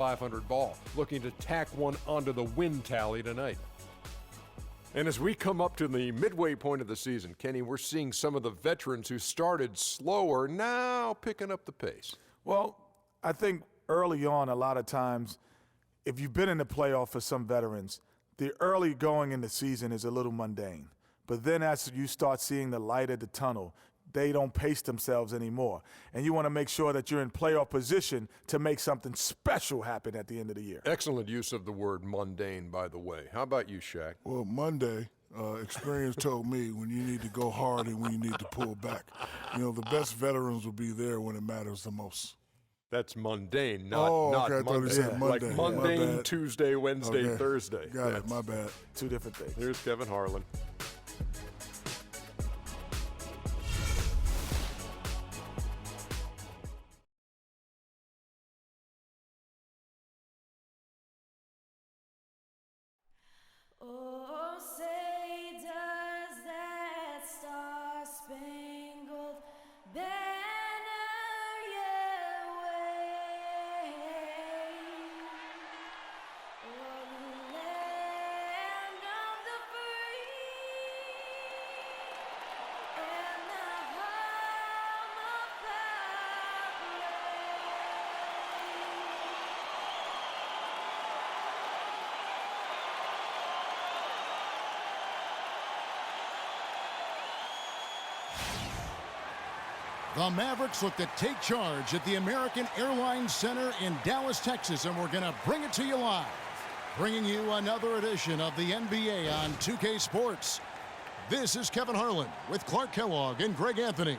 500 ball, looking to tack one onto the win tally tonight. And as we come up to the midway point of the season, Kenny, we're seeing some of the veterans who started slower now picking up the pace. Well, I think early on, a lot of times, if you've been in the playoff for some veterans, the early going in the season is a little mundane. But then as you start seeing the light at the tunnel, they don't pace themselves anymore. And you want to make sure that you're in playoff position to make something special happen at the end of the year. Excellent use of the word mundane, by the way. How about you, Shaq? Well, Monday, experience told me when you need to go hard and when you need to pull back. You know, the best veterans will be there when it matters the most. That's mundane, not okay, I thought Monday. you said Monday. Like My mundane bad. Tuesday, Wednesday, Okay. Thursday. Got it, my bad. Two different things. Here's Kevin Harlan. Oh, say does that star-spangled banner yet wave o'er the land of the free and the home of Palestine? The Mavericks look to take charge at the American Airlines Center in Dallas, Texas, and we're going to bring it to you live. Bringing you another edition of the NBA on 2K Sports. This is Kevin Harlan with Clark Kellogg and Greg Anthony.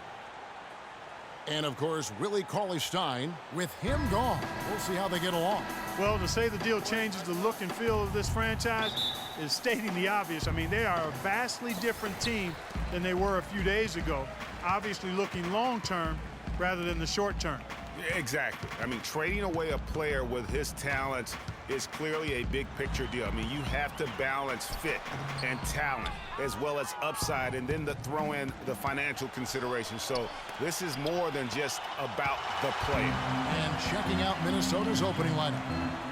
And, of course, Willie Cauley-Stein with him gone. We'll see how they get along. Well, to say the deal changes the look and feel of this franchise is stating the obvious. I mean, they are a vastly different team than they were a few days ago. Obviously looking long-term rather than the short-term. Exactly. I mean, trading away a player with his talents is clearly a big picture deal. I mean, you have to balance fit and talent as well as upside, and then to throw in the financial considerations. So this is more than just about the player. And checking out Minnesota's opening lineup.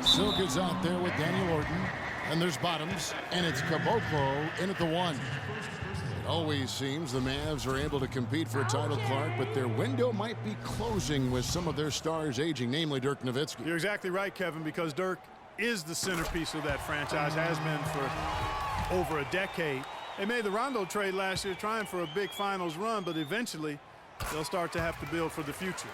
Silk is out there with Danny Orton, and there's Bottoms, and it's Caboclo in at the 1. It always seems the Mavs are able to compete for a title, Clark, but their window might be closing with some of their stars aging, namely Dirk Nowitzki. You're exactly right, Kevin, because Dirk is the centerpiece of that franchise, has been for over a decade. They made the Rondo trade last year trying for a big finals run, but eventually they'll start to have to build for the future.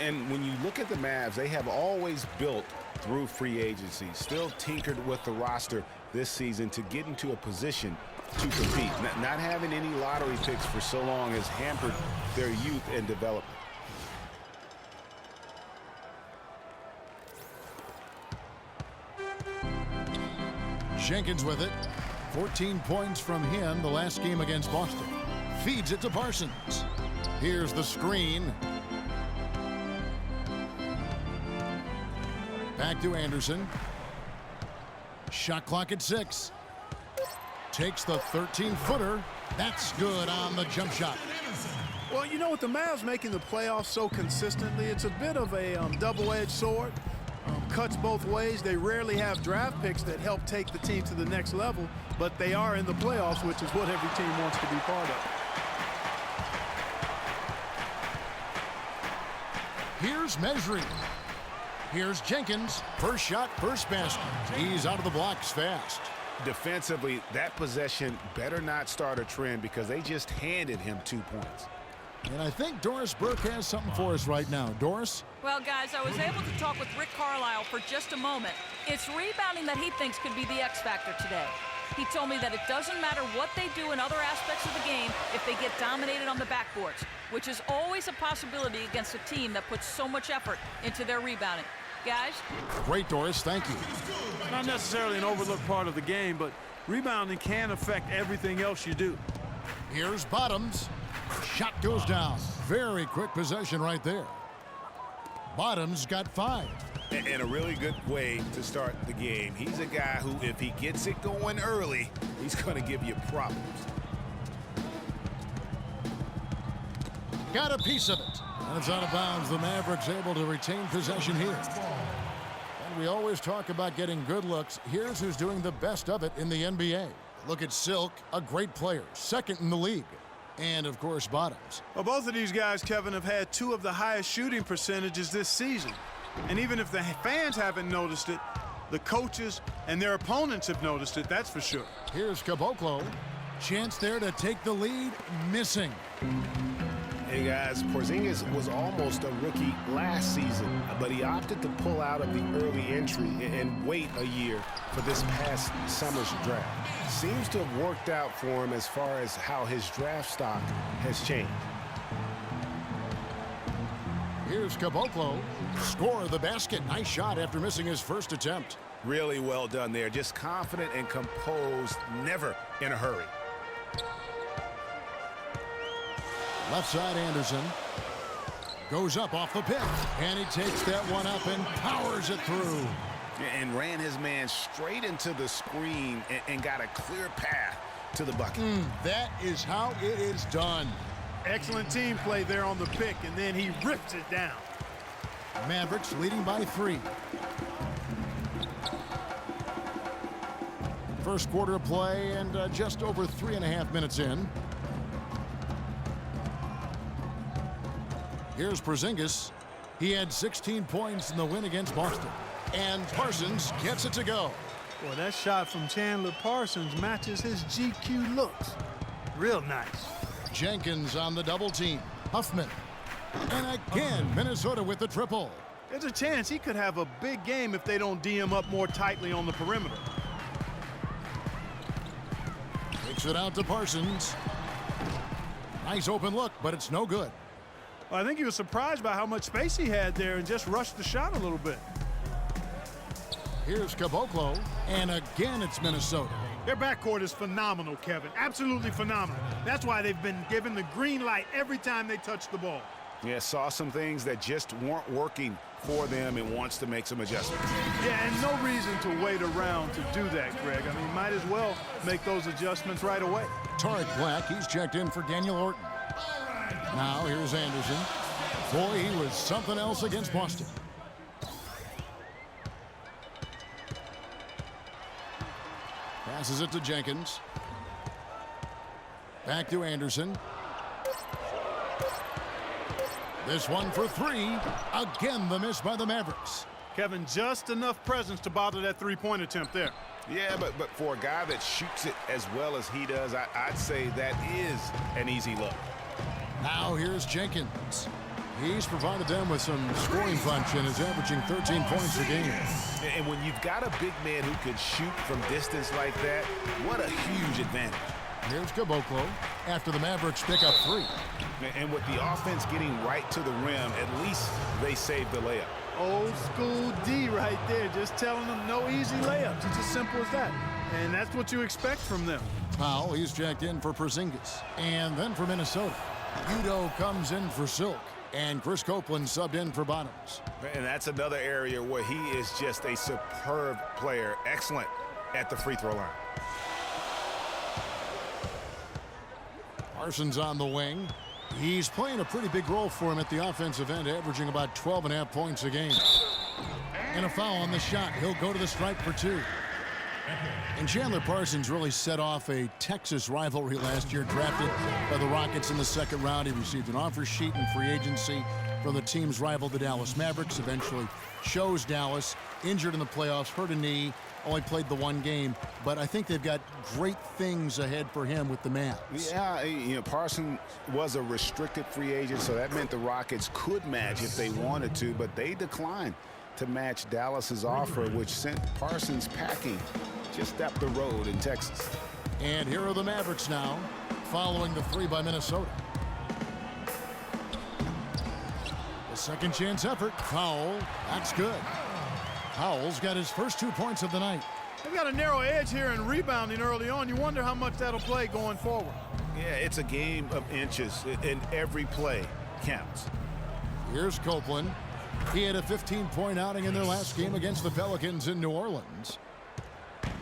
And when you look at the Mavs, they have always built through free agency, still tinkered with the roster this season to get into a position to compete. Not having any lottery picks for so long has hampered their youth and development. Jenkins with it. 14 points from him the last game against Boston. Feeds it to Parsons. Here's the screen. Back to Anderson. Shot clock at 6. Takes the 13-footer. That's good on the jump shot. Well, you know, with the Mavs making the playoffs so consistently, it's a bit of a double-edged sword. Cuts both ways. They rarely have draft picks that help take the team to the next level, but they are in the playoffs, which is what every team wants to be part of. Here's Mesri. Here's Jenkins. First shot, first basket. He's out of the blocks fast. Defensively, that possession better not start a trend because they just handed him 2 points. And I think Doris Burke has something for us right now. Doris? Well, guys, I was able to talk with Rick Carlisle for just a moment. It's rebounding that he thinks could be the X factor today. He told me that it doesn't matter what they do in other aspects of the game if they get dominated on the backboards, which is always a possibility against a team that puts so much effort into their rebounding. Guys? Great, Doris. Thank you. Not necessarily an overlooked part of the game, but rebounding can affect everything else you do. Here's Bottoms. Shot goes down. Very quick possession right there. Bottoms got 5. And a really good way to start the game. He's a guy who, if he gets it going early, he's going to give you problems. Got a piece of it. And it's out of bounds. The Mavericks able to retain possession here. we always talk about getting good looks. Here's who's doing the best of it in the NBA. Look at Silk, a great player, second in the league. And, of course, Bottoms. Well, both of these guys, Kevin, have had 2 of the highest shooting percentages this season. And even if the fans haven't noticed it, the coaches and their opponents have noticed it, that's for sure. Here's Caboclo. Chance there to take the lead, missing. Hey guys, Porzingis was almost a rookie last season, but he opted to pull out of the early entry and wait a year for this past summer's draft. Seems to have worked out for him as far as how his draft stock has changed. Here's Caboclo. Score of the basket. Nice shot after missing his first attempt. Really well done there. Just confident and composed, never in a hurry. Left side, Anderson. Goes up off the pick. And he takes that one up and powers it through. And ran his man straight into the screen and got a clear path to the bucket. That is how it is done. Excellent team play there on the pick, and then he rips it down. Mavericks leading by 3. First quarter of play and just over 3.5 minutes in. Here's Porzingis. He had 16 points in the win against Boston. And Parsons gets it to go. Boy, that shot from Chandler Parsons matches his GQ looks. Real nice. Jenkins on the double team. Huffman. And again, Minnesota with the triple. There's a chance he could have a big game if they don't D him up more tightly on the perimeter. Takes it out to Parsons. Nice open look, but it's no good. Well, I think he was surprised by how much space he had there and just rushed the shot a little bit. Here's Caboclo, and again it's Minnesota. Their backcourt is phenomenal, Kevin. Absolutely phenomenal. That's why they've been given the green light every time they touch the ball. Yeah, saw some things that just weren't working for them and wants to make some adjustments. Yeah, and no reason to wait around to do that, Greg. I mean, might as well make those adjustments right away. Tarek Black, he's checked in for Daniel Orton. Now here's Anderson. Boy, he was something else against Boston. Passes it to Jenkins. Back to Anderson. This one for 3. Again, the miss by the Mavericks. Kevin, just enough presence to bother that three-point attempt there. Yeah, but for a guy that shoots it as well as he does, I'd say that is an easy look. Now here's Jenkins. He's provided them with some scoring punch and is averaging 13 points a game. And when you've got a big man who can shoot from distance like that, what a huge advantage. Here's Caboclo after the Mavericks pick up 3. And with the offense getting right to the rim, at least they saved the layup. Old school D right there, just telling them no easy layups. It's as simple as that. And that's what you expect from them. Powell, he's checked in for Porzingis. And then for Minnesota, Udo comes in for Silk. And Chris Copeland subbed in for Bottoms. And that's another area where he is just a superb player. Excellent at the free throw line. Parsons on the wing. He's playing a pretty big role for him at the offensive end, averaging about 12.5 points a game. And a foul on the shot. He'll go to the stripe for 2. And Chandler Parsons really set off a Texas rivalry last year, drafted by the Rockets in the second round. He received an offer sheet in free agency from the team's rival, the Dallas Mavericks. Eventually chose Dallas, injured in the playoffs, hurt a knee, only played the 1 game. But I think they've got great things ahead for him with the Mavs. Yeah, Parsons was a restricted free agent, so that meant the Rockets could match if they wanted to, but they declined to match Dallas's offer, which sent Parsons packing just up the road in Texas. And here are the Mavericks now, following the 3 by Minnesota. The second chance effort. Powell, that's good. Powell's got his first 2 points of the night. They've got a narrow edge here in rebounding early on. You wonder how much that'll play going forward. Yeah, it's a game of inches, and every play counts. Here's Copeland. He had a 15-point outing in their last game against the Pelicans in New Orleans.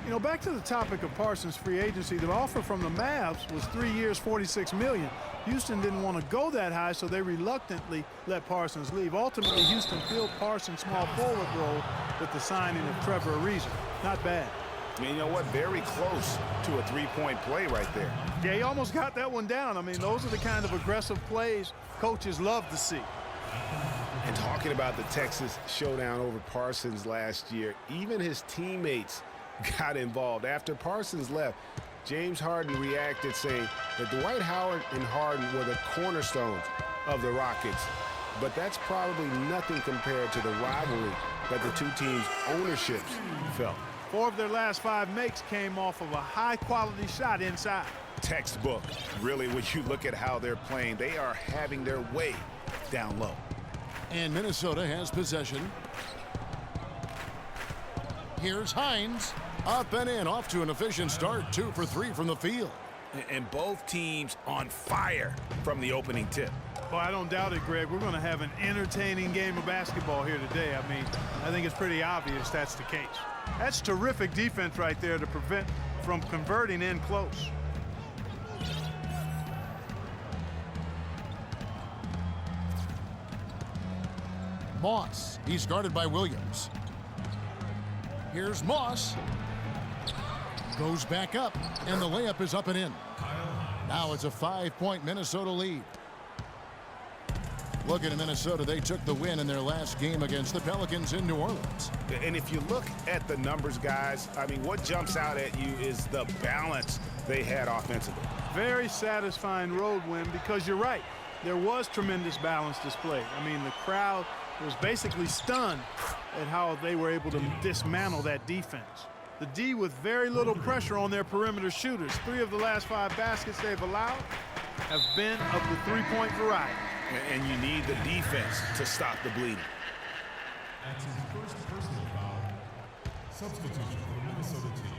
You know, back to the topic of Parsons' free agency, the offer from the Mavs was 3 years, $46 million. Houston didn't want to go that high, so they reluctantly let Parsons leave. Ultimately, Houston filled Parsons' small forward role, with the signing of Trevor Ariza. Not bad. And you know what? Very close to a three-point play right there. Yeah, he almost got that one down. I mean, those are the kind of aggressive plays coaches love to see. And talking about the Texas showdown over Parsons last year, even his teammates got involved. After Parsons left, James Harden reacted saying that Dwight Howard and Harden were the cornerstones of the Rockets. But that's probably nothing compared to the rivalry that the two teams' ownerships felt. 4 of their last 5 makes came off of a high-quality shot inside. Textbook. Really, when you look at how they're playing, they are having their way down low. And Minnesota has possession. Here's Hines. Up and in, off to an efficient start. 2 for 3 from the field. And both teams on fire from the opening tip. Well, I don't doubt it, Greg. We're going to have an entertaining game of basketball here today. I mean, I think it's pretty obvious that's the case. That's terrific defense right there to prevent from converting in close. Moss. He's guarded by Williams. Here's Moss. Goes back up, and the layup is up and in. Now it's a 5-point Minnesota lead. Looking at Minnesota, they took the win in their last game against the Pelicans in New Orleans. And if you look at the numbers, guys, I mean, what jumps out at you is the balance they had offensively. Very satisfying road win because you're right. There was tremendous balance displayed. I mean, the crowd was basically stunned at how they were able to dismantle that defense. The D with very little pressure on their perimeter shooters. 3 of the last 5 baskets they've allowed have been of the three-point variety. And you need the defense to stop the bleeding. That's his first personal foul. Substitution for the Minnesota team.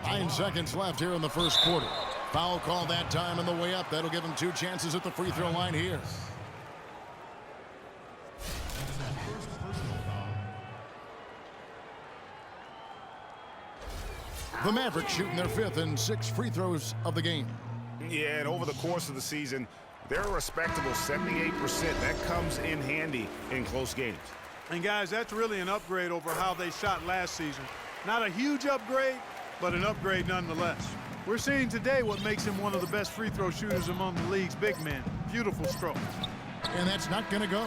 9 seconds left here in the first quarter. Foul call that time on the way up. That'll give him 2 chances at the free throw line here. That's his first personal foul. The Mavericks shooting their 5th and 6th free throws of the game. Yeah, and over the course of the season, they're a respectable 78%. That comes in handy in close games. And guys, that's really an upgrade over how they shot last season. Not a huge upgrade, but an upgrade nonetheless. We're seeing today what makes him one of the best free throw shooters among the league's big men. Beautiful stroke. And that's not going to go.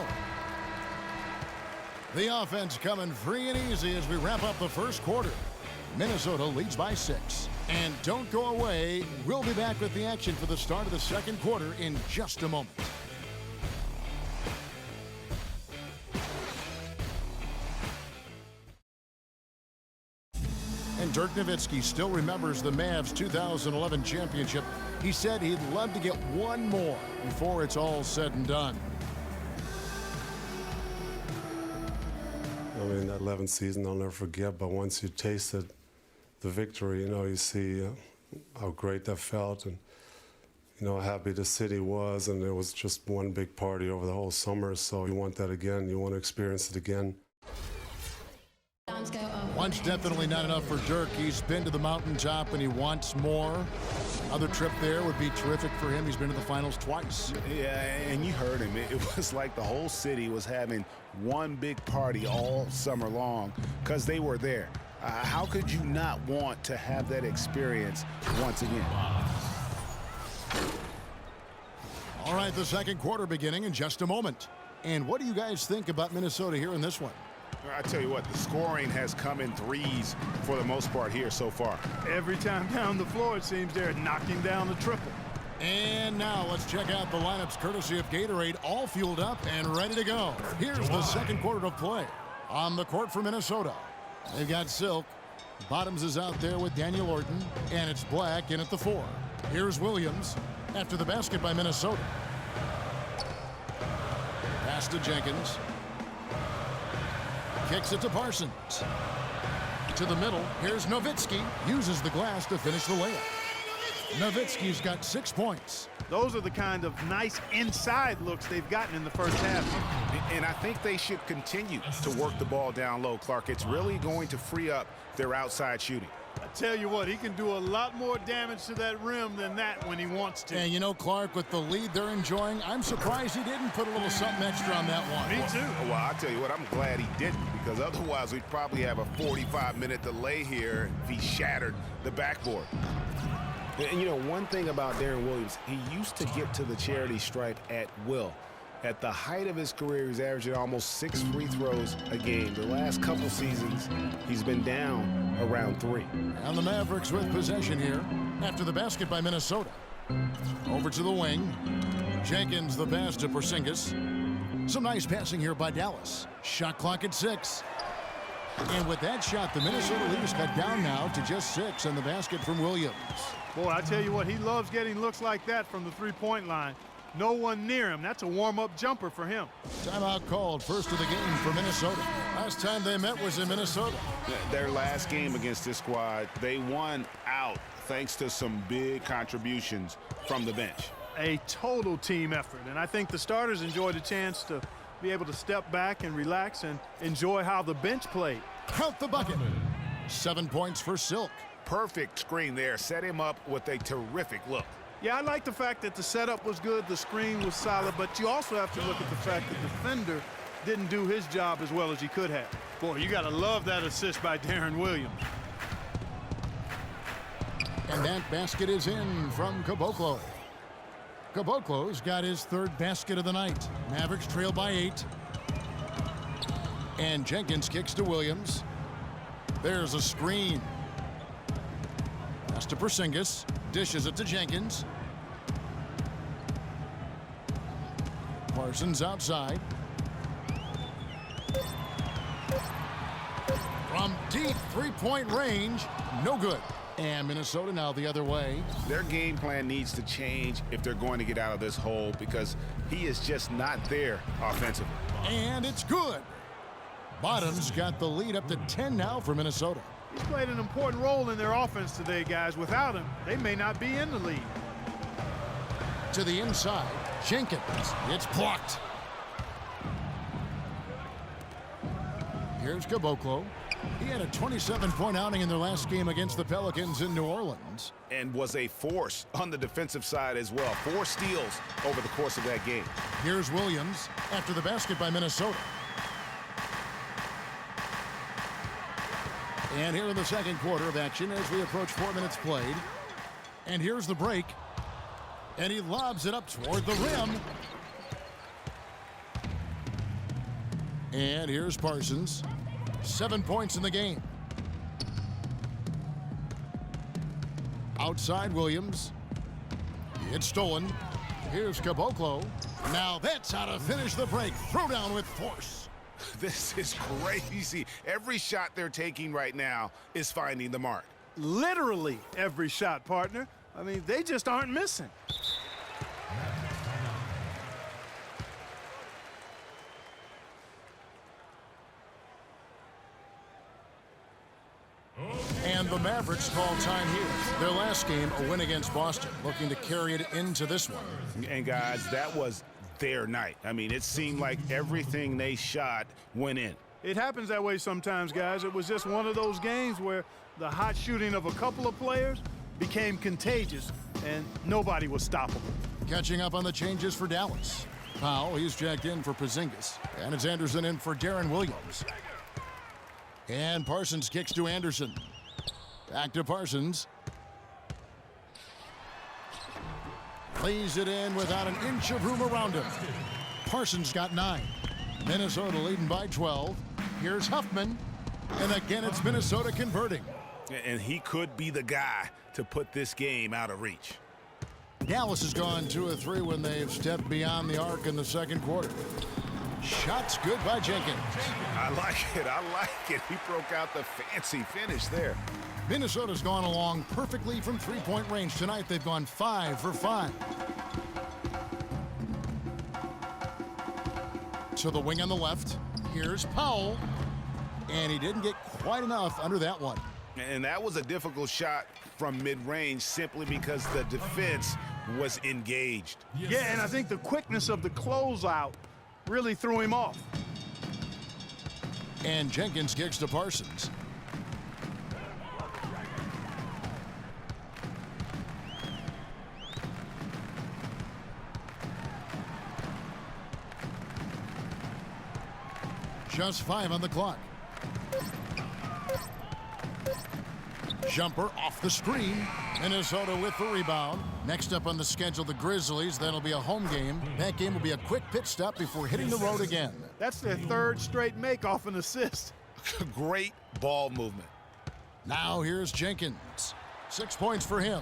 The offense coming free and easy as we wrap up the first quarter. Minnesota leads by 6. And don't go away. We'll be back with the action for the start of the second quarter in just a moment. And Dirk Nowitzki still remembers the Mavs 2011 championship. He said he'd love to get one more before it's all said and done. I mean, that 11th season I'll never forget, but once you tasted the victory, you know, you see how great that felt and, you know, how happy the city was, and it was just one big party over the whole summer, so you want that again, you want to experience it again. Once definitely not enough for Dirk. He's been to the mountaintop and he wants more. Another trip there would be terrific for him. He's been to the finals twice. Yeah, and you heard him. It was like the whole city was having one big party all summer long because they were there. How could you not want to have that experience once again? All right, the second quarter beginning in just a moment. And what do you guys think about Minnesota here in this one? I tell you what, the scoring has come in threes for the most part here so far. Every time down the floor, it seems they're knocking down the triple. And now let's check out the lineups courtesy of Gatorade, all fueled up and ready to go. Here's the second quarter of play. On the court for Minnesota, they've got Silk. Bottoms is out there with Daniel Orton, and it's Black in at the 4. Here's Williams after the basket by Minnesota. Pass to Jenkins. Kicks it to Parsons. To the middle. Here's Nowitzki. Uses the glass to finish the layup. Nowitzki's got 6 points. Those are the kind of nice inside looks they've gotten in the first half. And I think they should continue to work the ball down low, Clark. It's really going to free up their outside shooting. I tell you what, he can do a lot more damage to that rim than that when he wants to. And you know, Clark, with the lead they're enjoying, I'm surprised he didn't put a little something extra on that one. Me too. Well, I'll tell you what, I'm glad he didn't, because otherwise we'd probably have a 45-minute delay here if he shattered the backboard. And you know, one thing about Darren Williams, he used to get to the charity stripe at will. At the height of his career, he's averaging almost 6 free throws a game. The last couple seasons, he's been down around 3. And the Mavericks with possession here after the basket by Minnesota. Over to the wing. Jenkins the pass to Porzingis. Some nice passing here by Dallas. Shot clock at 6. And with that shot, the Minnesota leaders cut down now to just 6 on the basket from Williams. Boy, I tell you what, he loves getting looks like that from the three-point line. No one near him. That's a warm-up jumper for him. Timeout called, first of the game for Minnesota. Last time they met was in Minnesota. Their last game against this squad, they won out thanks to some big contributions from the bench. A total team effort, and I think the starters enjoyed a chance to be able to step back and relax and enjoy how the bench played. Count the bucket. 7 points for Silk. Perfect screen there. Set him up with a terrific look. Yeah, I like the fact that the setup was good, the screen was solid, but you also have to look at the fact that the defender didn't do his job as well as he could have. Boy, you got to love that assist by Darren Williams. And that basket is in from Caboclo. Caboclo's got his 3rd basket of the night. Mavericks trail by 8. And Jenkins kicks to Williams. There's a screen. Pass to Porzingis. Dishes it to Jenkins. Parsons outside. From deep three-point range, no good. And Minnesota now the other way. Their game plan needs to change if they're going to get out of this hole, because he is just not there offensively. And it's good. Bottoms got the lead up to 10 now for Minnesota. He's played an important role in their offense today, guys. Without him, they may not be in the lead. To the inside, Jenkins. It's blocked. Here's Caboclo. He had a 27-point outing in their last game against the Pelicans in New Orleans. And was a force on the defensive side as well. 4 steals over the course of that game. Here's Williams after the basket by Minnesota. And here in the second quarter of action as we approach 4 minutes played. And here's the break. And he lobs it up toward the rim. And here's Parsons. 7 points in the game. Outside Williams. It's stolen. Here's Caboclo. Now that's how to finish the break. Throw down with force. This is crazy. Every shot they're taking right now is finding the mark. Literally every shot, partner. I mean, they just aren't missing. And the Mavericks call time here. Their last game, a win against Boston, looking to carry it into this one. And guys, that was their night. I mean, it seemed like everything they shot went in. It happens that way sometimes, guys. It was just one of those games where the hot shooting of a couple of players became contagious, and nobody was stoppable. Catching up on the changes for Dallas. Powell, he's jacked in for Porzingis. And it's Anderson in for Darren Williams. And Parsons kicks to Anderson. Back to Parsons. Lays it in without an inch of room around him. Parsons got 9. Minnesota leading by 12. Here's Huffman. And again, it's Minnesota converting. And he could be the guy to put this game out of reach. Dallas has gone 2 of 3 when they've stepped beyond the arc in the second quarter. Shots good by Jenkins. I like it. I like it. He broke out the fancy finish there. Minnesota's gone along perfectly from three-point range tonight. They've gone 5 for 5. To the wing on the left. Here's Powell. And he didn't get quite enough under that one. And that was a difficult shot from mid-range simply because the defense was engaged. Yeah, and I think the quickness of the closeout really threw him off. And Jenkins kicks to Parsons. Just 5 on the clock. Jumper off the screen. Minnesota with the rebound. Next up on the schedule, the Grizzlies. That'll be a home game. That game will be a quick pit stop before hitting the road again. That's their third straight make off an assist. Great ball movement. Now here's Jenkins. 6 points for him.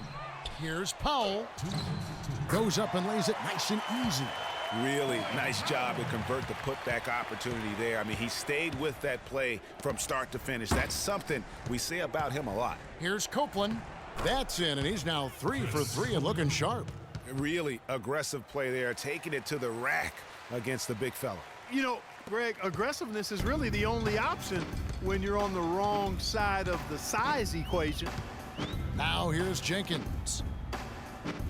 Here's Powell. Goes up and lays it nice and easy. Really nice job to convert the putback opportunity there. I mean, he stayed with that play from start to finish. That's something we say about him a lot. Here's Copeland. That's in, and he's now 3 for 3 and looking sharp. Really aggressive play there, taking it to the rack against the big fella. You know, Greg, aggressiveness is really the only option when you're on the wrong side of the size equation. Now here's Jenkins.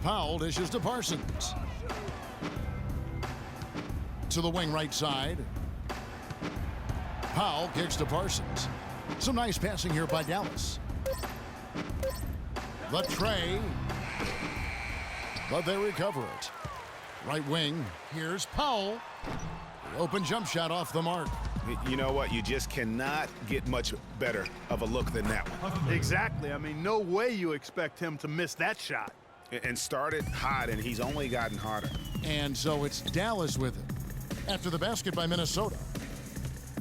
Powell dishes to Parsons. To the wing right side. Powell kicks to Parsons. Some nice passing here by Dallas. The tray. But they recover it. Right wing. Here's Powell. The open jump shot off the mark. You know what? You just cannot get much better of a look than that one. Exactly. I mean, no way you expect him to miss that shot. And started hot, and he's only gotten hotter. And so it's Dallas with it. After the basket by Minnesota.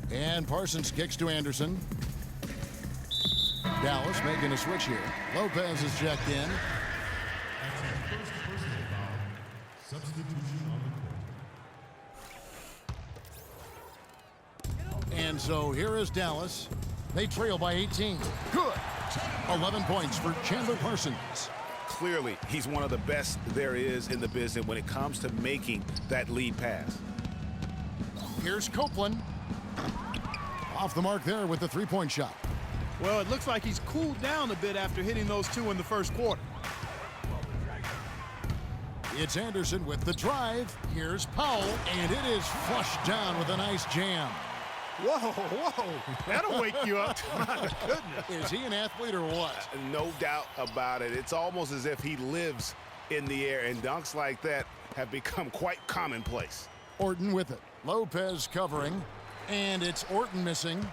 And Parsons kicks to Anderson. Dallas making a switch here. Lopez is checked in. That's his first personal foul. Substitution on the court. And so here is Dallas. They trail by 18. Good. 11 points for Chandler Parsons. Clearly, he's one of the best there is in the business when it comes to making that lead pass. Here's Copeland. Off the mark there with the three-point shot. Well, it looks like he's cooled down a bit after hitting those two in the first quarter. It's Anderson with the drive. Here's Powell, and it is flushed down with a nice jam. Whoa. That'll wake you up. My goodness. Is he an athlete or what? No doubt about it. It's almost as if he lives in the air, and dunks like that have become quite commonplace. Orton with it. Lopez covering, and it's Orton missing.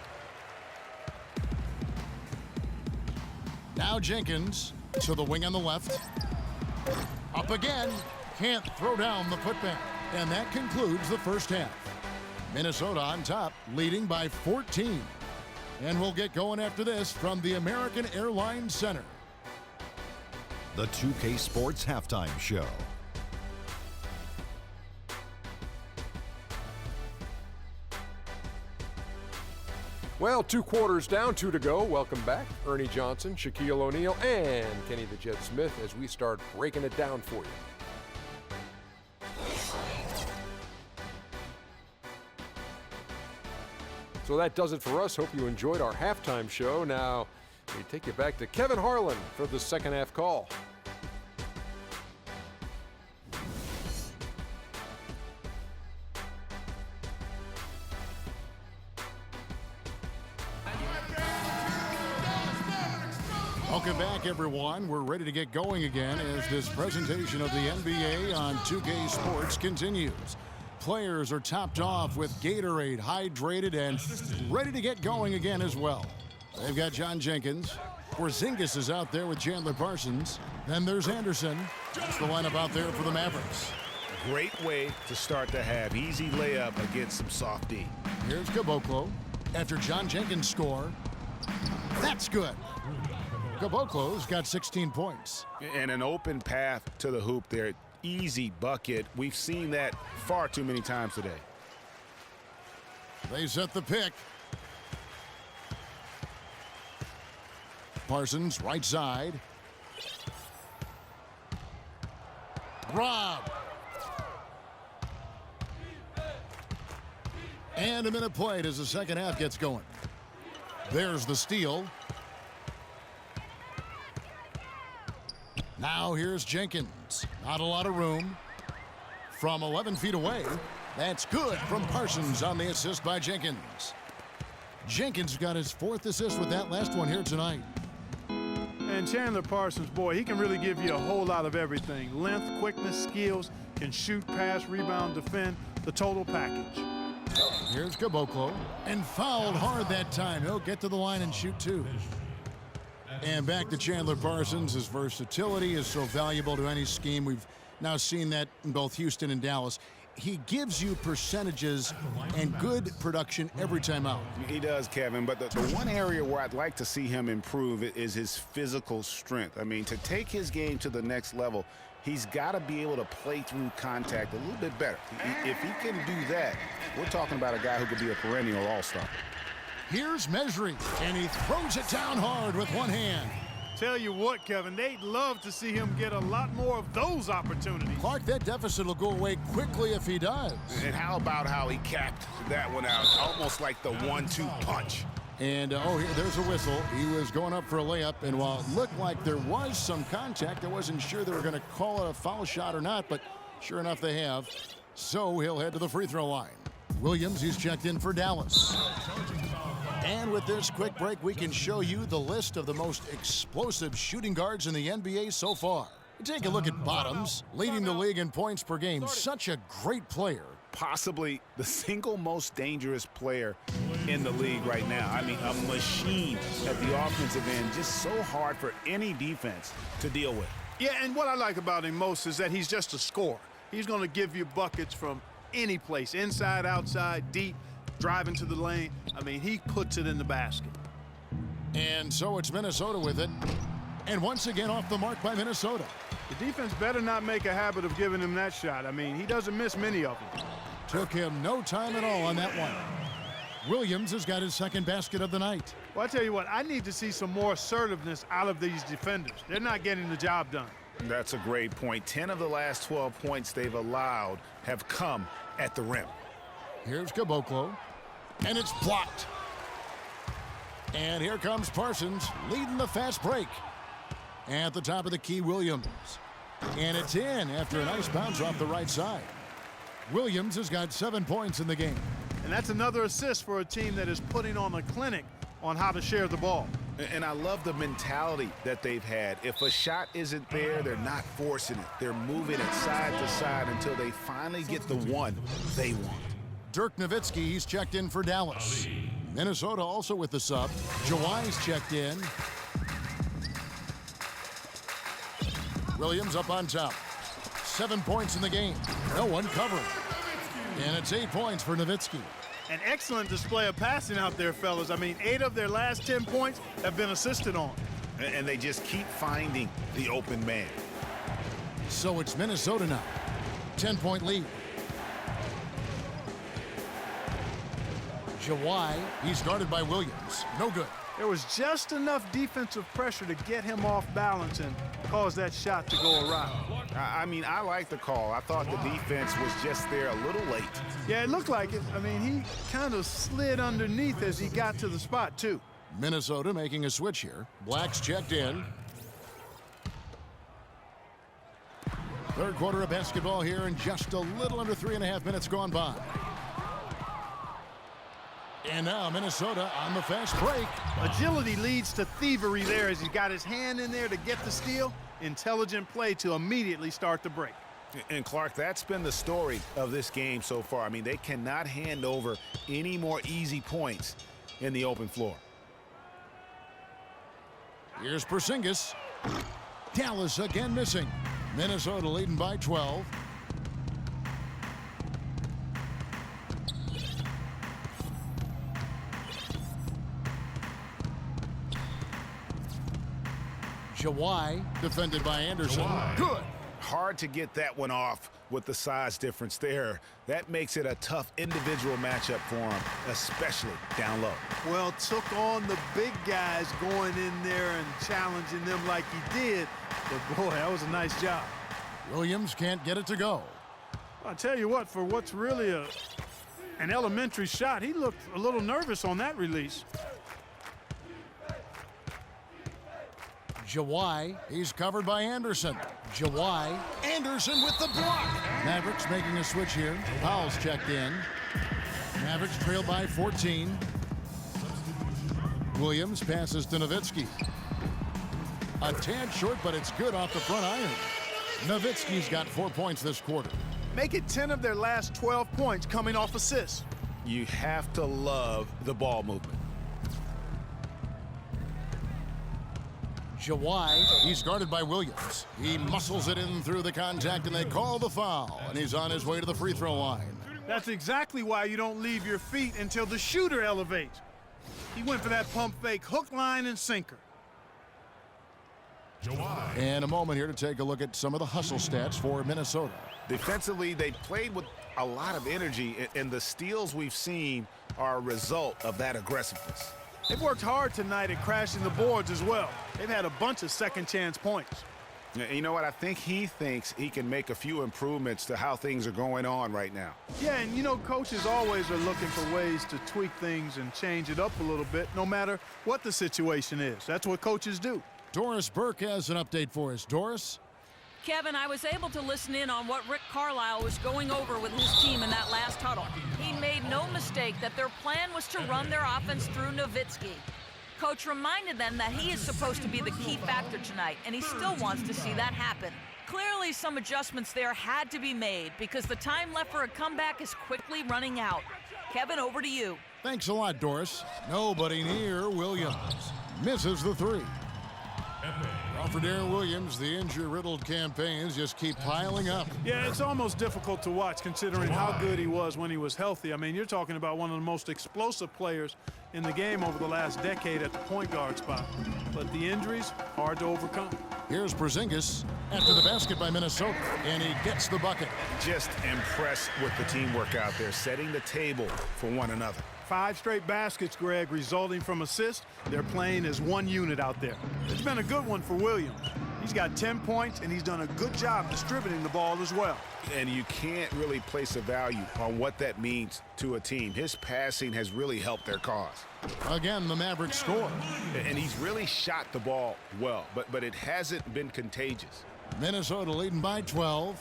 Now Jenkins to the wing on the left. Up again. Can't throw down the putback. And that concludes the first half. Minnesota on top, leading by 14. And we'll get going after this from the American Airlines Center. The 2K Sports Halftime Show. Well, 2 quarters down, 2 to go. Welcome back, Ernie Johnson, Shaquille O'Neal, and Kenny the Jet Smith as we start breaking it down for you. So that does it for us. Hope you enjoyed our halftime show. Now, we take you back to Kevin Harlan for the second half call. Welcome back, everyone. We're ready to get going again as this presentation of the NBA on 2K Sports continues. Players are topped off with Gatorade, hydrated, and ready to get going again as well. They've got John Jenkins. Porzingis is out there with Chandler Parsons. Then there's Anderson. That's the lineup out there for the Mavericks. Great way to start the half. Easy layup against some soft D. Here's Caboclo. After John Jenkins' score, that's good. Caboclo's got 16 points. And an open path to the hoop there. Easy bucket. We've seen that far too many times today. They set the pick. Parsons, right side. Rob. And a minute played as the second half gets going. There's the steal. Now here's Jenkins. Not a lot of room. From 11 feet away. That's good from Parsons on the assist by Jenkins. Jenkins got his 4th assist with that last one here tonight. And Chandler Parsons, boy, he can really give you a whole lot of everything. Length, quickness, skills, can shoot, pass, rebound, defend, the total package. Here's Caboclo, and fouled hard that time. He'll get to the line and shoot two. And back to Chandler Parsons. His versatility is so valuable to any scheme. We've now seen that in both Houston and Dallas. He gives you percentages and good production every time out. He does, Kevin, but the one area where I'd like to see him improve is his physical strength. I mean, to take his game to the next level, he's got to be able to play through contact a little bit better. If he can do that, we're talking about a guy who could be a perennial all-star. Here's Mesri, and he throws it down hard with one hand. Tell you what, Kevin, they'd love to see him get a lot more of those opportunities. Clark, that deficit will go away quickly if he does. And how about how he capped that one out, almost like the 1-2 punch. And, there's a whistle. He was going up for a layup, and while it looked like there was some contact, I wasn't sure they were going to call it a foul shot or not, but sure enough they have. So he'll head to the free throw line. Williams, he's checked in for Dallas. And with this quick break, we can show you the list of the most explosive shooting guards in the NBA so far. Take a look at Bottoms, leading the league in points per game. Such a great player. Possibly the single most dangerous player in the league right now. I mean, a machine at the offensive end, just so hard for any defense to deal with. Yeah, and what I like about him most is that he's just a scorer. He's going to give you buckets from any place, inside, outside, deep, driving to the lane. I mean, he puts it in the basket. And so it's Minnesota with it. And once again off the mark by Minnesota. The defense better not make a habit of giving him that shot. I mean, he doesn't miss many of them. Took him no time at all on that one. Williams has got his second basket of the night. Well, I tell you what, I need to see some more assertiveness out of these defenders. They're not getting the job done. That's a great point. 10 of the last 12 points they've allowed have come at the rim. Here's Caboclo, and it's blocked. And here comes Parsons, leading the fast break. At the top of the key, Williams. And it's in after a nice bounce off the right side. Williams has got 7 points in the game. And that's another assist for a team that is putting on a clinic on how to share the ball. And I love the mentality that they've had. If a shot isn't there, they're not forcing it. They're moving it side to side until they finally get the one they want. Dirk Nowitzki, he's checked in for Dallas. Minnesota also with the sub. Jawai's checked in. Williams up on top. 7 points in the game. No one covering. And it's 8 points for Nowitzki. An excellent display of passing out there, fellas. I mean, 8 of their last 10 points have been assisted on. And they just keep finding the open man. So it's Minnesota now. 10-point lead. Jawai, he's guarded by Williams. No good. There was just enough defensive pressure to get him off balance and cause that shot to go awry. I mean, I like the call. I thought the defense was just there a little late. Yeah, it looked like it. I mean, he kind of slid underneath as he got to the spot, too. Minnesota making a switch here. Black's checked in. Third quarter of basketball here, and just a little under 3.5 minutes gone by. And now Minnesota on the fast break. Agility leads to thievery there as he got his hand in there to get the steal. Intelligent play to immediately start the break. And Clark, that's been the story of this game so far. I mean, they cannot hand over any more easy points in the open floor. Here's Porzingis. Dallas again missing. Minnesota leading by 12. Jawai, defended by Anderson. Good. Hard to get that one off with the size difference there. That makes it a tough individual matchup for him, especially down low. Well, took on the big guys going in there and challenging them like he did. But, boy, that was a nice job. Williams can't get it to go. I'll tell you what, for what's really an elementary shot, he looked a little nervous on that release. Jawai, he's covered by Anderson. Jawai, Anderson with the block. Mavericks making a switch here. Powell's checked in. Mavericks trailed by 14. Williams passes to Nowitzki. A tad short, but it's good off the front iron. Nowitzki's got 4 points this quarter. Make it 10 of their last 12 points coming off assists. You have to love the ball movement. Jawai, he's guarded by Williams. He muscles it in through the contact, and they call the foul. And he's on his way to the free throw line. That's exactly why you don't leave your feet until the shooter elevates. He went for that pump fake, hook, line, and sinker. And a moment here to take a look at some of the hustle stats for Minnesota. Defensively, they played with a lot of energy, and the steals we've seen are a result of that aggressiveness. They've worked hard tonight at crashing the boards as well. They've had a bunch of second chance points. You know what? I think he thinks he can make a few improvements to how things are going on right now. Yeah, and you know, coaches always are looking for ways to tweak things and change it up a little bit, no matter what the situation is. That's what coaches do. Doris Burke has an update for us. Doris? Kevin, I was able to listen in on what Rick Carlisle was going over with his team in that last huddle. He made no mistake that their plan was to run their offense through Nowitzki. Coach reminded them that he is supposed to be the key factor tonight, and he still wants to see that happen. Clearly, some adjustments there had to be made because the time left for a comeback is quickly running out. Kevin, over to you. Thanks a lot, Doris. Nobody near Williams. Misses the three. Well, for Darren Williams, the injury-riddled campaigns just keep piling up. Yeah, it's almost difficult to watch considering how good he was when he was healthy. I mean, you're talking about one of the most explosive players in the game over the last decade at the point guard spot. But the injuries, hard to overcome. Here's Porzingis after the basket by Minnesota, and he gets the bucket. Just impressed with the teamwork out there, setting the table for one another. 5 straight baskets, Greg, resulting from assists. They're playing as one unit out there. It's been a good one for Williams. He's got 10 points, and he's done a good job distributing the ball as well. And you can't really place a value on what that means to a team. His passing has really helped their cause. Again, the Mavericks score. And he's really shot the ball well, but it hasn't been contagious. Minnesota leading by 12.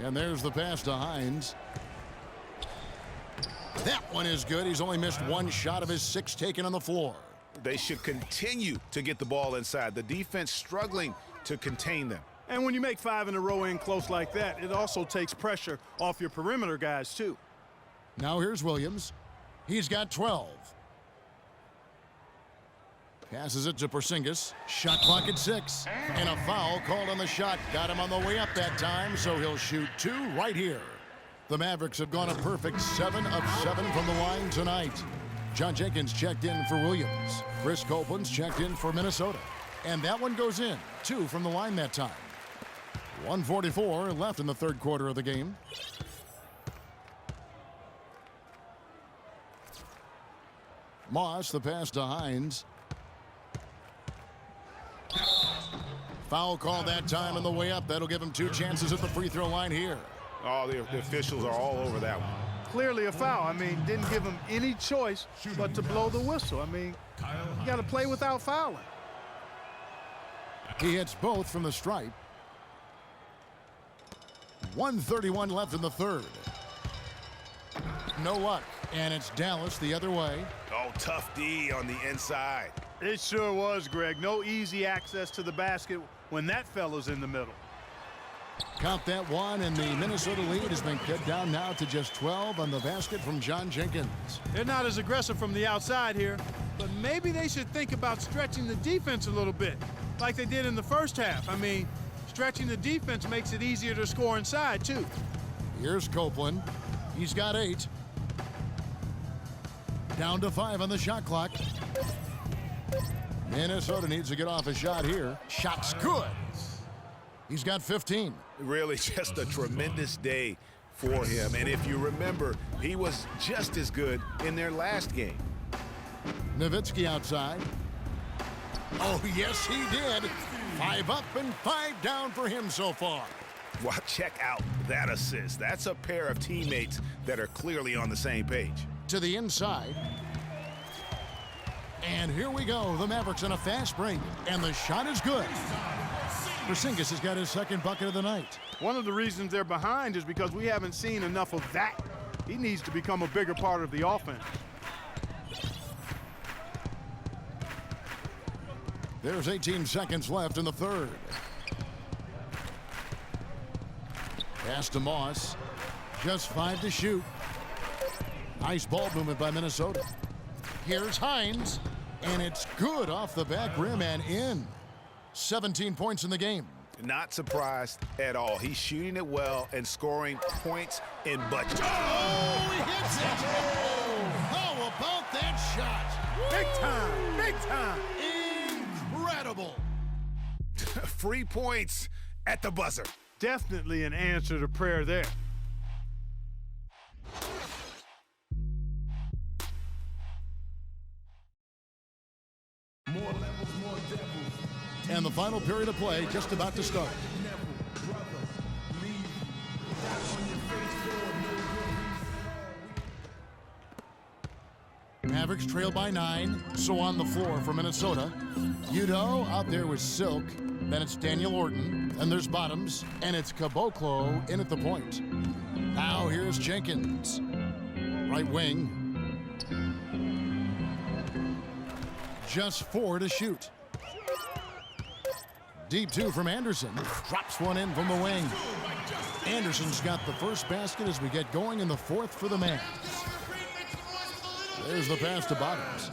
And there's the pass to Hines. That one is good. He's only missed one shot of his 6 taken on the floor. They should continue to get the ball inside. The defense struggling to contain them. And when you make 5 in a row in close like that, it also takes pressure off your perimeter guys, too. Now here's Williams. He's got 12. Passes it to Porzingis. Shot clock at 6. And a foul called on the shot. Got him on the way up that time, so he'll shoot 2 right here. The Mavericks have gone a perfect 7 of 7 from the line tonight. John Jenkins checked in for Williams. Chris Copeland's checked in for Minnesota. And that one goes in. 2 from the line that time. 1:44 left in the third quarter of the game. Moss, the pass to Hines. Foul call that time on the way up. That'll give him 2 chances at the free throw line here. Oh, the officials are all over that one. Clearly a foul. I mean, didn't give him any choice but to blow the whistle. I mean, you got to play without fouling. He hits both from the stripe. 1:31 left in the third. No luck. And it's Dallas the other way. Oh, tough D on the inside. It sure was, Greg. No easy access to the basket when that fella's in the middle. Count that one, and the Minnesota lead has been cut down now to just 12 on the basket from John Jenkins. They're not as aggressive from the outside here, but maybe they should think about stretching the defense a little bit, like they did in the first half. I mean, stretching the defense makes it easier to score inside, too. Here's Copeland. He's got 8. Down to 5 on the shot clock. Minnesota needs to get off a shot here. Shot's good. He's got 15. Really just a tremendous day for him. And if you remember, he was just as good in their last game. Nowitzki outside. Oh, yes, he did. 5 up and 5 down for him so far. Well, check out that assist. That's a pair of teammates that are clearly on the same page. To the inside. And here we go. The Mavericks on a fast break. And the shot is good. Porzingis has got his second bucket of the night. One of the reasons they're behind is because we haven't seen enough of that. He needs to become a bigger part of the offense. There's 18 seconds left in the third. Pass to Moss. Just 5 to shoot. Nice ball movement by Minnesota. Here's Hines, and it's good off the back rim and in. 17 points in the game. Not surprised at all. He's shooting it well and scoring points in bunches. Oh, he hits it! How about that shot? Big time, big time. Incredible. 3 points at the buzzer. Definitely an answer to prayer there. And the final period of play just about to start. Mavericks trail by 9, so on the floor for Minnesota. Udo out there with Silk, then it's Daniel Orton, and there's Bottoms, and it's Caboclo in at the point. Now here's Jenkins. Right wing. Just 4 to shoot. Deep 2 from Anderson. Drops one in from the wing. Anderson's got the first basket as we get going in the fourth for the Mavs. There's the pass to Bottoms.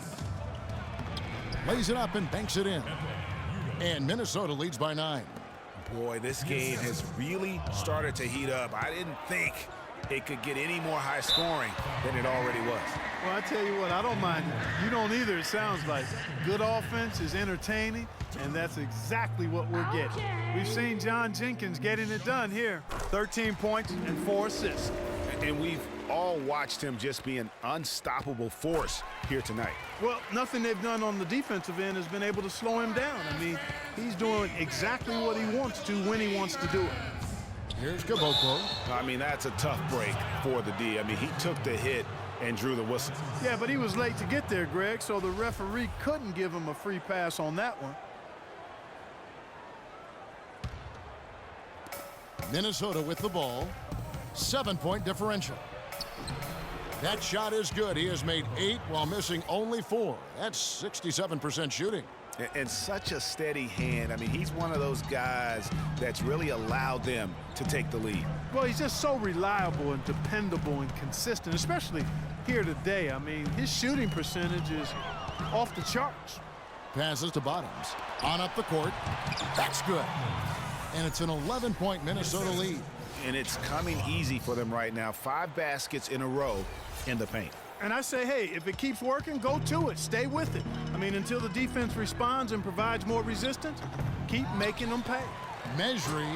Lays it up and banks it in. And Minnesota leads by 9. Boy, this game has really started to heat up. I didn't think it could get any more high scoring than it already was. Well, I tell you what, I don't mind it. You don't either, it sounds like. Good offense is entertaining, and that's exactly what we're getting. We've seen John Jenkins getting it done here. 13 points and 4 assists. And we've all watched him just be an unstoppable force here tonight. Well, nothing they've done on the defensive end has been able to slow him down. I mean, he's doing exactly what he wants to when he wants to do it. Here's Caboclo. I mean, that's a tough break for the D. I mean, he took the hit and drew the whistle. Yeah, but he was late to get there, Greg, so the referee couldn't give him a free pass on that one. Minnesota with the ball. 7-point differential. That shot is good. He has made 8 while missing only 4. That's 67% shooting. And such a steady hand. I mean, he's one of those guys that's really allowed them to take the lead. Well, he's just so reliable and dependable and consistent, especially here today. I mean, his shooting percentage is off the charts. Passes to Bottoms. On up the court. That's good. And it's an 11-point Minnesota lead. And it's coming easy for them right now. 5 baskets in a row in the paint. And I say, hey, if it keeps working, go to it. Stay with it. I mean, until the defense responds and provides more resistance, keep making them pay. Mejri,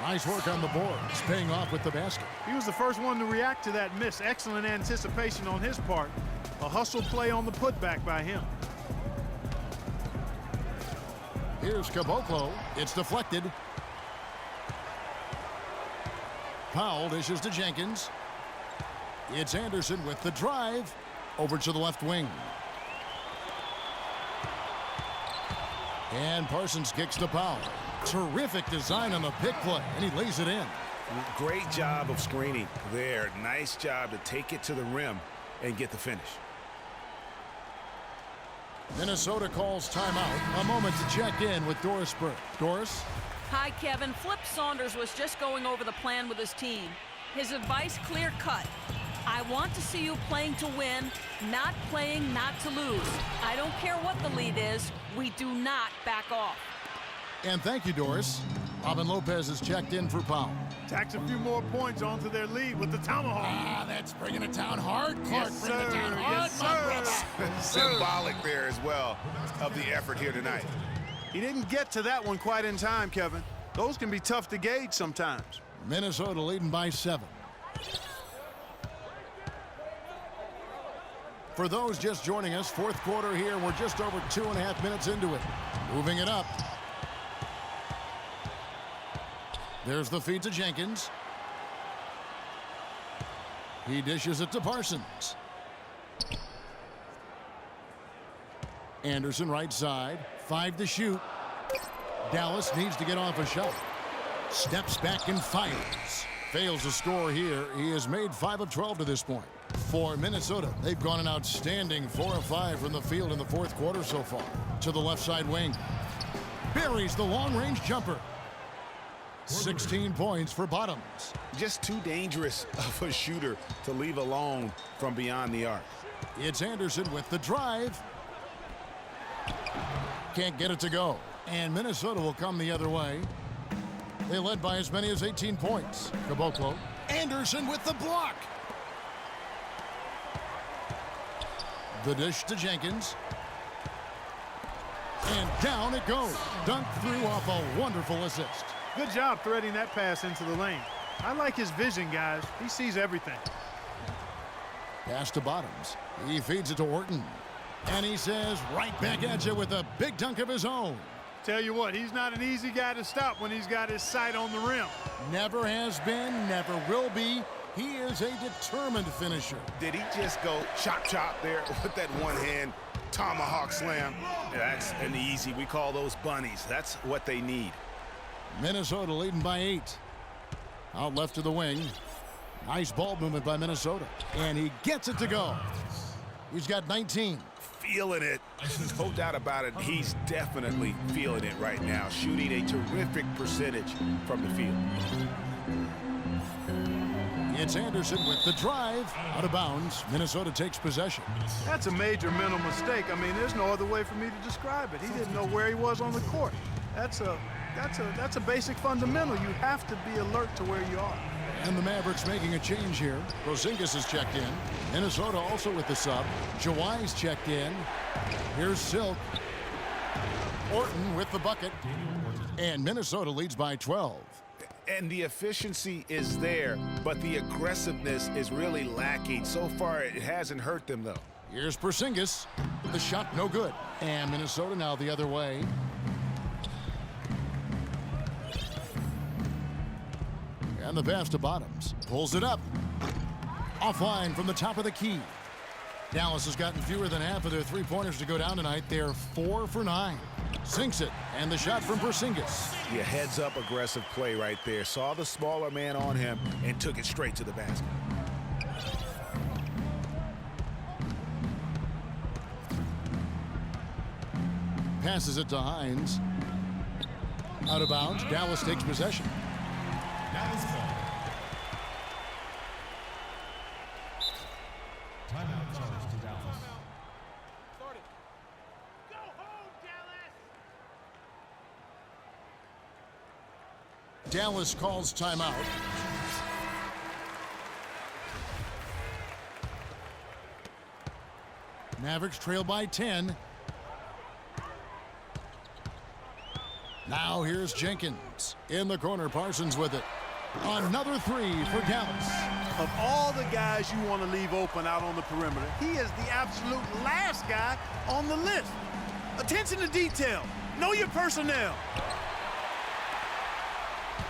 nice work on the boards, paying off with the basket. He was the first one to react to that miss. Excellent anticipation on his part. A hustle play on the putback by him. Here's Caboclo. It's deflected. Powell dishes to Jenkins. It's Anderson with the drive. Over to the left wing. And Parsons kicks to Powell. Terrific design on the pick play, and he lays it in. Great job of screening there. Nice job to take it to the rim and get the finish. Minnesota calls timeout. A moment to check in with Doris Burke. Doris? Hi, Kevin. Flip Saunders was just going over the plan with his team. His advice clear-cut. I want to see you playing to win, not playing not to lose. I don't care what the lead is. We do not back off. And thank you, Doris. Robin Lopez has checked in for Powell. Tacks a few more points onto their lead with the tomahawk. Ah, that's bringing it down hard. Clark, Yes, bring it down sir. hard. Yes, my brother. Symbolic there as well of the effort here tonight. He didn't get to that one quite in time, Kevin. Those can be tough to gauge sometimes. Minnesota leading by 7. For those just joining us, fourth quarter here. We're just over 2.5 minutes into it. Moving it up. There's the feed to Jenkins. He dishes it to Parsons. Anderson right side. 5 to shoot. Dallas needs to get off a shot. Steps back and fires. Fails to score here. He has made 5 of 12 to this point. For Minnesota, they've gone an outstanding 4 of 5 from the field in the fourth quarter so far. To the left side wing. Buries the long-range jumper. 16 points for Bottoms. Just too dangerous of a shooter to leave alone from beyond the arc. It's Anderson with the drive. Can't get it to go. And Minnesota will come the other way. They led by as many as 18 points. Caboclo. Anderson with the block. The dish to Jenkins. And down it goes. Dunked through off a wonderful assist. Good job threading that pass into the lane. I like his vision, guys. He sees everything. Pass to Bottoms. He feeds it to Orton. And he says, right back at you with a big dunk of his own. Tell you what, he's not an easy guy to stop when he's got his sight on the rim. Never has been, never will be. He is a determined finisher. Did he just go chop there with that one hand tomahawk slam? That's an easy. We call those bunnies. That's what they need. Minnesota leading by 8. Out left to the wing. Nice ball movement by Minnesota. And he gets it to go. He's got 19. Feeling it. No doubt about it. He's definitely feeling it right now. Shooting a terrific percentage from the field. It's Anderson with the drive. Out of bounds. Minnesota takes possession. That's a major mental mistake. I mean, there's no other way for me to describe it. He didn't know where he was on the court. That's a basic fundamental. You have to be alert to where you are. And the Mavericks making a change here. Porzingis is checked in. Minnesota also with the sub. Jawai's checked in. Here's Silk. Orton with the bucket. And Minnesota leads by 12. And the efficiency is there, but the aggressiveness is really lacking. So far, it hasn't hurt them, though. Here's Porzingis. The shot no good. And Minnesota now the other way. And the pass to Bottoms. Pulls it up. Offline from the top of the key. Dallas has gotten fewer than half of their three-pointers to go down tonight. They're 4 for 9. Sinks it. And the shot from Porzingis. Yeah, heads-up aggressive play right there. Saw the smaller man on him and took it straight to the basket. Passes it to Hines. Out of bounds. Dallas takes possession. Dallas ball. Timeout charge to Dallas. Go home, Dallas! Dallas calls timeout. Mavericks trail by 10. Now here's Jenkins. In the corner, Parsons with it. Another three for Dallas. Of all the guys you want to leave open out on the perimeter, he is the absolute last guy on the list. Attention to detail. Know your personnel.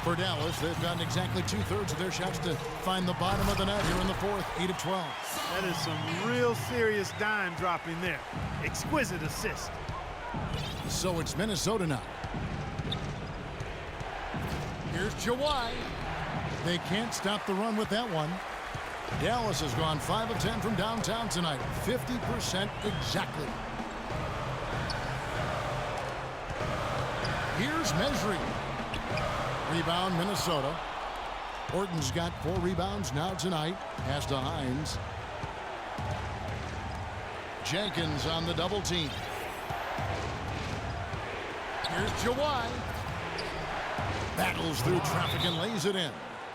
For Dallas, they've gotten exactly 2/3 of their shots to find the bottom of the net here in the fourth, 8 of 12. That is some real serious dime dropping there. Exquisite assist. So it's Minnesota now. Here's Jawai. They can't stop the run with that one. Dallas has gone 5 of 10 from downtown tonight. 50% exactly. Here's Mesri. Rebound, Minnesota. Orton's got 4 rebounds now tonight. Pass to Hines. Jenkins on the double team. Here's Jawai. Battles through traffic and lays it in.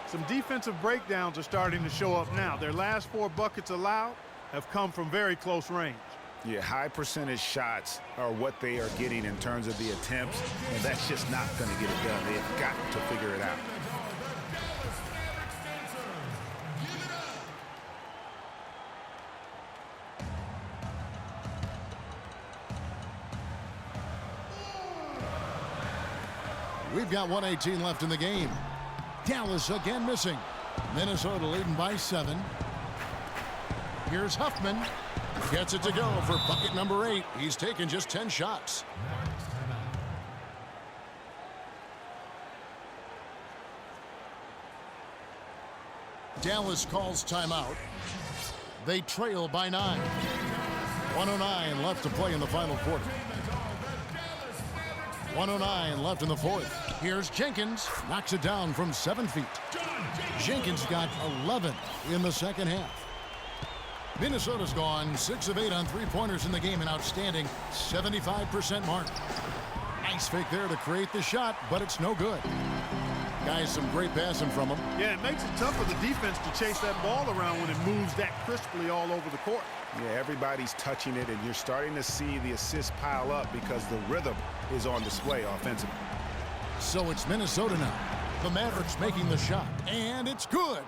Some defensive breakdowns are starting to show up now. Their last 4 buckets allowed have come from very close range. Yeah, high percentage shots are what they are getting in terms of the attempts, and that's just not going to get it done. They've got to figure it out. We've got 1:18 left in the game. Dallas again missing. Minnesota leading by 7. Here's Huffman. Gets it to go for bucket number 8. He's taken just 10 shots. Dallas calls timeout. They trail by 9. 1:09 left to play in the final quarter. 1:09 left in the fourth. Here's Jenkins, knocks it down from 7 feet. Jenkins got 11 in the second half. Minnesota's gone 6 of 8 on three-pointers in the game, an outstanding 75% mark. Nice fake there to create the shot, but it's no good. Guys, some great passing from him. Yeah, it makes it tough for the defense to chase that ball around when it moves that crisply all over the court. Yeah, everybody's touching it, and you're starting to see the assists pile up because the rhythm is on display offensively. So it's Minnesota now. The Mavericks making the shot, and it's good.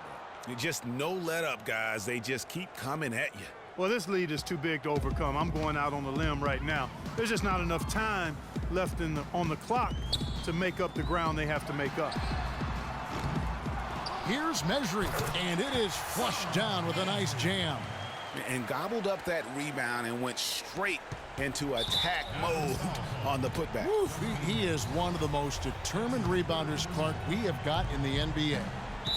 Just no let up, guys. They just keep coming at you. Well, this lead is too big to overcome. I'm going out on the limb right now. There's just not enough time left on the clock to make up the ground they have to make up. Here's Mesri, and it is flushed down with a nice jam. And gobbled up that rebound and went straight into attack mode on the putback. Oof, he is one of the most determined rebounders, Clark, we have got in the NBA.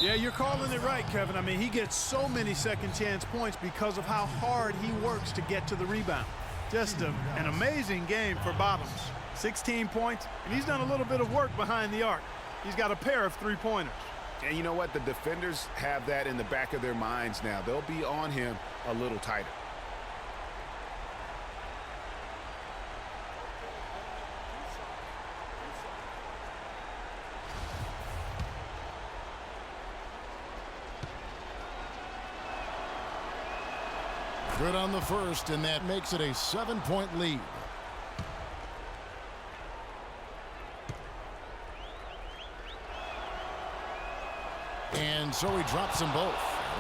Yeah, you're calling it right, Kevin. I mean, he gets so many second chance points because of how hard he works to get to the rebound. Just an amazing game for Bottoms. 16 points, and he's done a little bit of work behind the arc. He's got a pair of three-pointers. And you know what? The defenders have that in the back of their minds now. They'll be on him a little tighter. Good on the first, and that makes it a 7-point lead. And so he drops them both.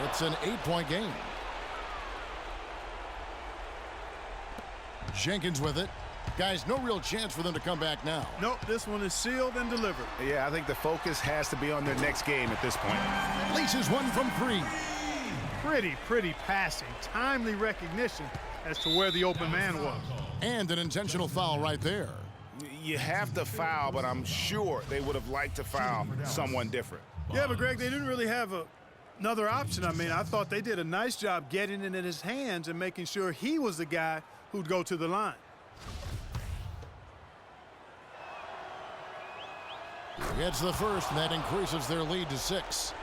It's an 8-point game. Jenkins with it. Guys, no real chance for them to come back now. Nope, this one is sealed and delivered. Yeah, I think the focus has to be on their next game at this point. Laces one from 3. Pretty passing. Timely recognition as to where the open man was. And an intentional foul right there. You have to foul, but I'm sure they would have liked to foul someone different. Yeah, but Greg, they didn't really have another option. I mean, I thought they did a nice job getting it in his hands and making sure he was the guy who'd go to the line. Gets the first, and that increases their lead to 6.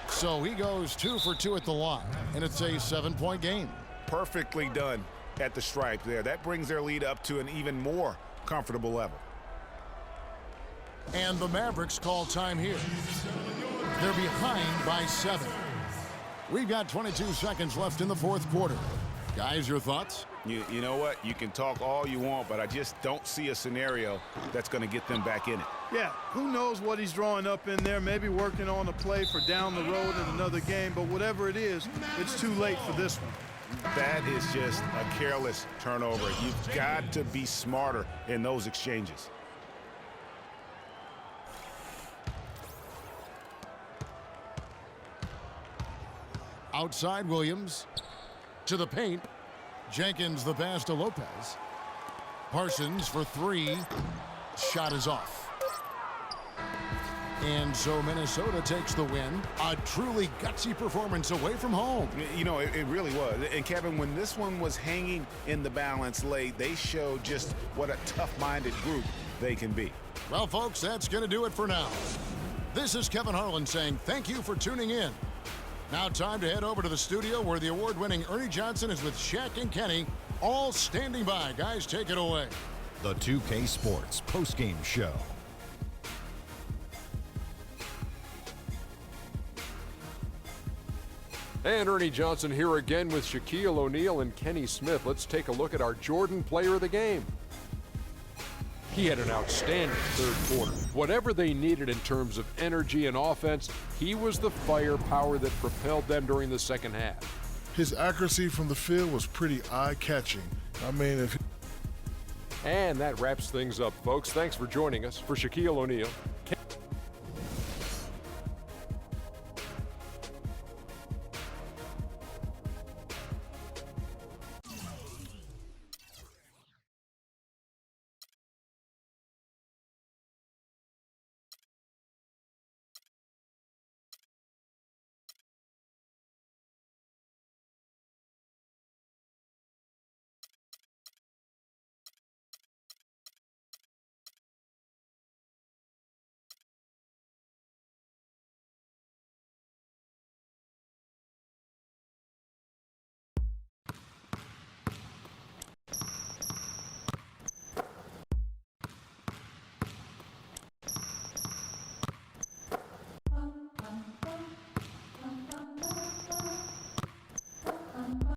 So he goes 2 for 2 at the line, and it's a 7-point game. Perfectly done at the stripe there. That brings their lead up to an even more comfortable level. And the Mavericks call time here. They're behind by 7. We've got 22 seconds left in the fourth quarter. Guys, your thoughts? You know what? You can talk all you want, but I just don't see a scenario that's going to get them back in it. Yeah, who knows what he's drawing up in there, maybe working on a play for down the road in another game, but whatever it is, it's too late for this one. That is just a careless turnover. You've got to be smarter in those exchanges. Outside Williams to the paint. Jenkins the pass to Lopez. Parsons for 3. Shot is off. And so Minnesota takes the win. A truly gutsy performance away from home. You know, it really was. And Kevin, when this one was hanging in the balance late, they showed just what a tough-minded group they can be. Well, folks, that's going to do it for now. This is Kevin Harlan saying thank you for tuning in. Now time to head over to the studio where the award-winning Ernie Johnson is with Shaq and Kenny, all standing by. Guys, take it away. The 2K Sports postgame show. And Ernie Johnson here again with Shaquille O'Neal and Kenny Smith. Let's take a look at our Jordan player of the game. He had an outstanding third quarter. Whatever they needed in terms of energy and offense, he was the firepower that propelled them during the second half. His accuracy from the field was pretty eye-catching. I mean, And that wraps things up, folks. Thanks for joining us. For Shaquille O'Neal,